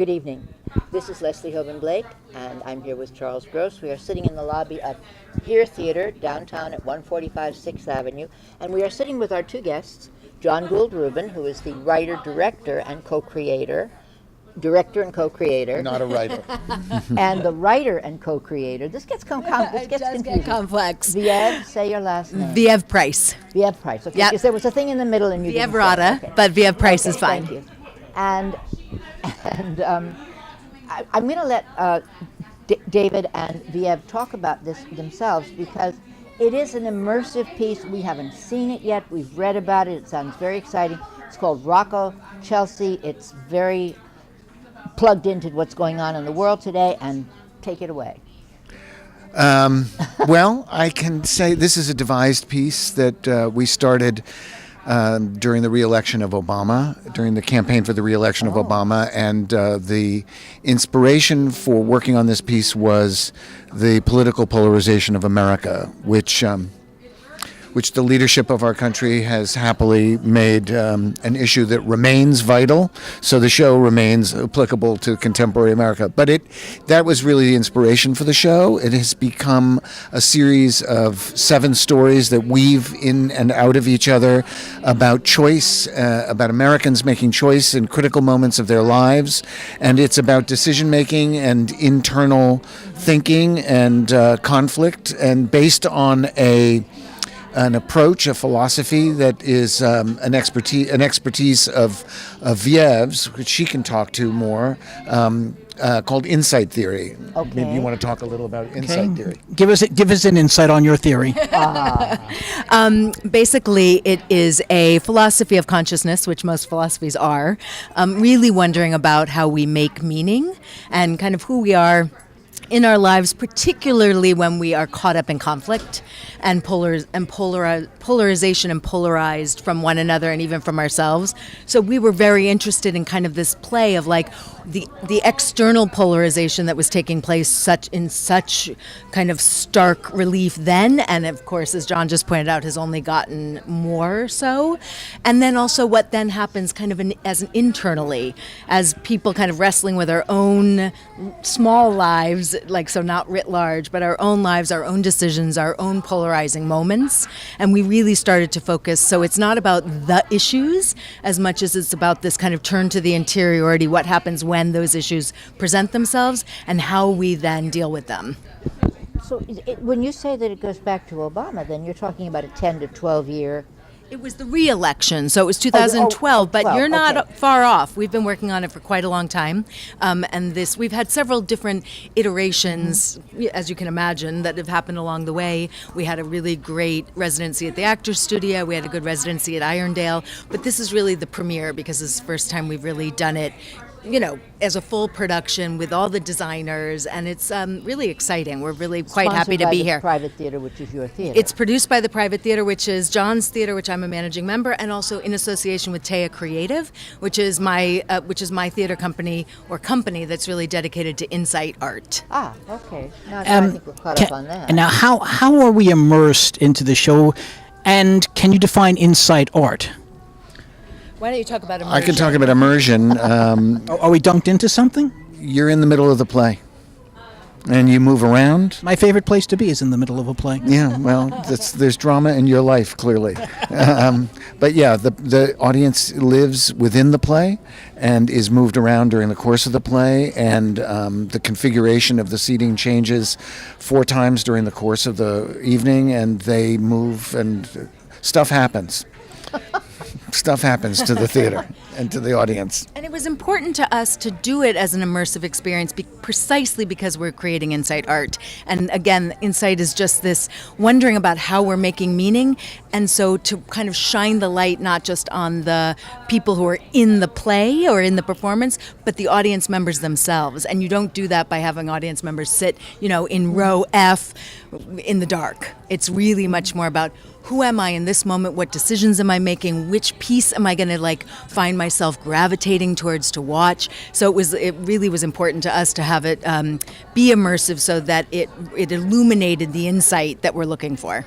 Good evening. This is Leslie Hoban Blake, and I'm here with Charles Gross. We are sitting in the lobby of Here Theater, downtown at 145 6th Avenue, and we are sitting with our two guests, John Gould Rubin, who is the writer, director, and co-creator. Not a writer. And the writer and co-creator. This gets confusing. Get complex. Vieve, say your last name. Vieve Price. Vieve Price. Okay. Yep. Because there was a thing in the middle, and you Vieve didn't say it. Radha, Okay. but Vieve Price is fine. Thank you. And I'm going to let David and Vieve talk about this themselves, because it is an immersive piece. We haven't seen it yet. We've read about it. It sounds very exciting. It's called Rocco, Chelsa. It's very plugged into what's going on in the world today, and take it away. Well, I can say this is a devised piece that we started during the re-election of Obama, during the campaign for the re-election of Obama, and the inspiration for working on this piece was the political polarization of America, which the leadership of our country has happily made an issue that remains vital. So the show remains applicable to contemporary America. But that was really the inspiration for the show. It has become a series of 7 stories that weave in and out of each other about choice, about Americans making choice in critical moments of their lives. And it's about decision making and internal thinking and conflict, and based on an approach, a philosophy that is an expertise of Vieve's, which she can talk to more, called insight theory. Okay. Maybe you want to talk a little about insight theory. Give us an insight on your theory. Basically, it is a philosophy of consciousness, which most philosophies are, really wondering about how we make meaning and kind of who we are in our lives, particularly when we are caught up in conflict and polarization and polarized from one another and even from ourselves. So we were very interested in kind of this play of like the external polarization that was taking place in such kind of stark relief then, and of course, as John just pointed out, has only gotten more so. And then also what then happens kind of internally as people kind of wrestling with our own small lives, like, so not writ large, but our own lives, our own decisions, our own polarizing moments. And we really started to focus. So it's not about the issues as much as it's about this kind of turn to the interiority, what happens when those issues present themselves and how we then deal with them. So when you say that it goes back to Obama, then you're talking about a 10 to 12 year. It was the re-election, so it was 2012, but you're not far off. We've been working on it for quite a long time, and we've had several different iterations, as you can imagine, that have happened along the way. We had a really great residency at the Actors Studio, we had a good residency at Irondale, but this is really the premiere because it's the first time we've really done it, as a full production with all the designers, and it's really exciting. We're really quite happy to be here. Sponsored by the Private Theater, which is your theater. It's produced by the Private Theater, which is John's theater, which I'm a managing member, and also in association with Taya Creative, which is my theater company that's really dedicated to insight art. Ah, okay. Now I think we're caught up on that. And now, how are we immersed into the show, and can you define insight art? Why don't you talk about immersion? I can talk about immersion. Are we dunked into something? You're in the middle of the play, and you move around. My favorite place to be is in the middle of a play. Yeah, well, there's drama in your life, clearly. But yeah, the audience lives within the play and is moved around during the course of the play, and the configuration of the seating changes 4 times during the course of the evening, and they move, and stuff happens. Stuff happens to the theater and to the audience. And it was important to us to do it as an immersive experience precisely because we're creating insight art. And again, insight is just this wondering about how we're making meaning. And so to kind of shine the light not just on the people who are in the play or in the performance, but the audience members themselves. And you don't do that by having audience members sit, in row F in the dark. It's really much more about who am I in this moment? What decisions am I making? Which piece am I going to find myself gravitating towards to watch? So it really was important to us to have it be immersive so that it illuminated the insight that we're looking for.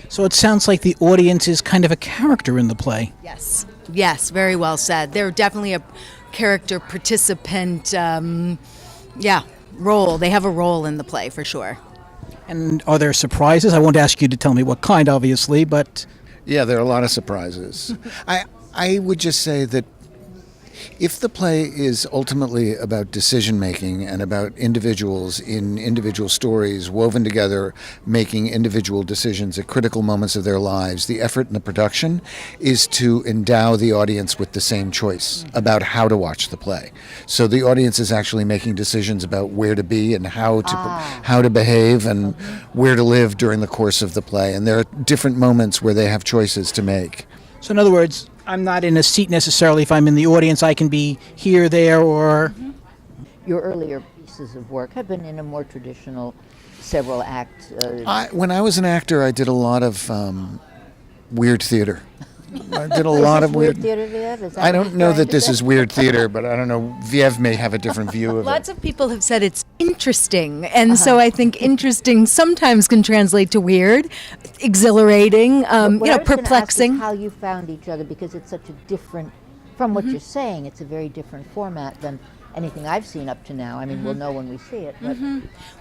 So it sounds like the audience is kind of a character in the play. Yes, very well said. They're definitely a character participant, role. They have a role in the play for sure. And are there surprises? I won't ask you to tell me what kind, obviously, but Yeah, there are a lot of surprises. I would just say that if the play is ultimately about decision making and about individuals in individual stories woven together, making individual decisions at critical moments of their lives, the effort in the production is to endow the audience with the same choice about how to watch the play. So the audience is actually making decisions about where to be and how to behave and where to live during the course of the play. And there are different moments where they have choices to make. so in other words, I'm not in a seat necessarily. If I'm in the audience, I can be here, there, or... Your earlier pieces of work have been in a more traditional several act. When I was an actor, I did a lot of weird theater. I did a lot of weird theater, Vieve? Is that I what don't you're know trying that to this say? is weird theater, but I don't know. Vieve may have a different view of Lots it. of people have said it's interesting, and so I think interesting sometimes can translate to weird, exhilarating, What I was gonna ask is perplexing. how you found each other, because it's such a different, from what you're saying, it's a very different format than anything I've seen up to now. I mean, we'll know when we see it. But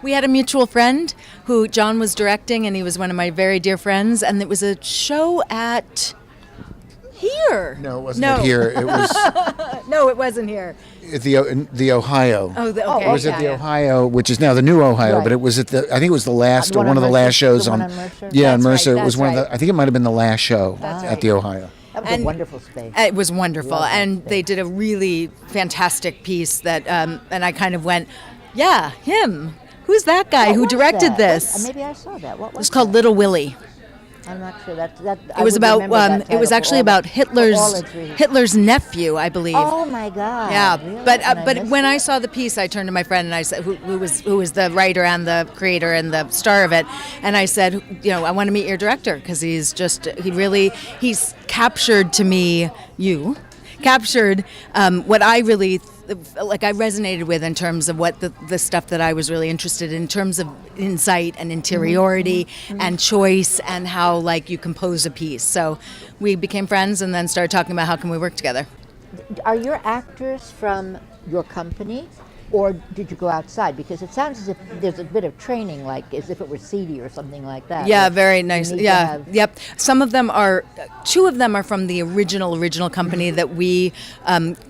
We had a mutual friend who John was directing, and he was one of my very dear friends, and it was a show at here. No, it wasn't here. It was No, it wasn't here. at the Ohio. Oh, okay. It was at the Ohio, which is now the new Ohio, Right. but it was at the. I think it was the last The or one one of on the Mercer? last shows The one on. on Mercer? Yeah, on That's Mercer. right, It was that's one of right. the. I think it might have been the last show at the Ohio. that was a And- wonderful space. It was wonderful, Love that and space. they did a really fantastic piece that, and I kind of went, yeah, him. Who's that guy What who was directed that? this? Maybe I saw that. What was It's called that? Little Willie. I'm not sure. That It was about. It was actually about Hitler's Hitler's. nephew, I believe. Oh my God! Yeah, Really? but And but missed when it? I saw the piece, I turned to my friend and I said, who was the writer and the creator and the star of it, and I said, I want to meet your director because he's captured to me what I really I resonated with in terms of what the stuff that I was really interested in terms of insight and interiority and choice and how you compose a piece. So we became friends and then started talking about how can we work together. Are your actors from your company, or did you go outside? Because it sounds as if there's a bit of training, like as if it were CD or something like that. Yeah, Like, very you nice. need to Yeah, have- yep. Two of them are from the original company that we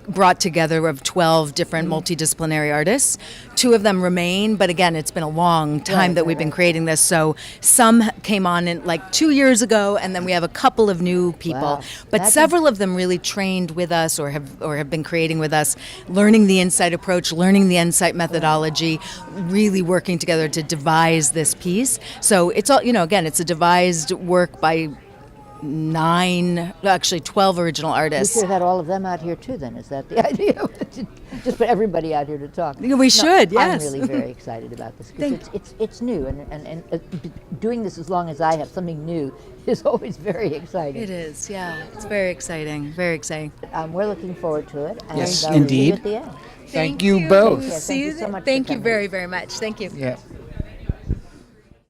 brought together of 12 different multidisciplinary artists. Two of them remain, but again, it's been a long time that we've been creating this. So some came on in 2 years ago, and then we have a couple of new people. Wow. But That's several of them really trained with us or have been creating with us, learning the insight approach, learning the insight methodology, really working together to devise this piece. So it's all, again, it's a devised work by 12 original We artists. should have had all of them out here too. Then is that the idea? Just put everybody out here to talk. We should, yes. I'm really very excited about this because it's new, and doing this as long as I have, something new is always very exciting. It is, yeah. It's very exciting, very exciting. We're looking forward to it. And, Yes, we'll see you indeed. at the end. Thank you both. Yes, See thank you so much for Thank you coming. very, very much. Thank you. Yeah.